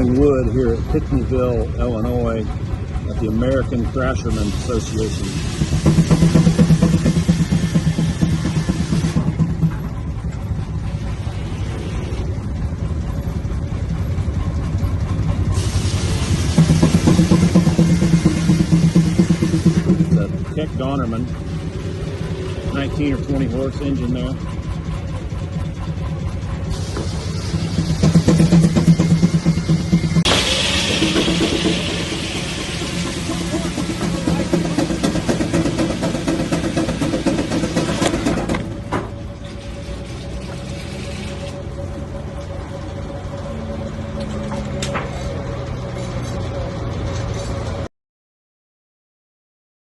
sawing wood here at Pinckneyville, Illinois, at the American Thrashermen Association. The Keck Donnerman, 19 or 20 horse engine there.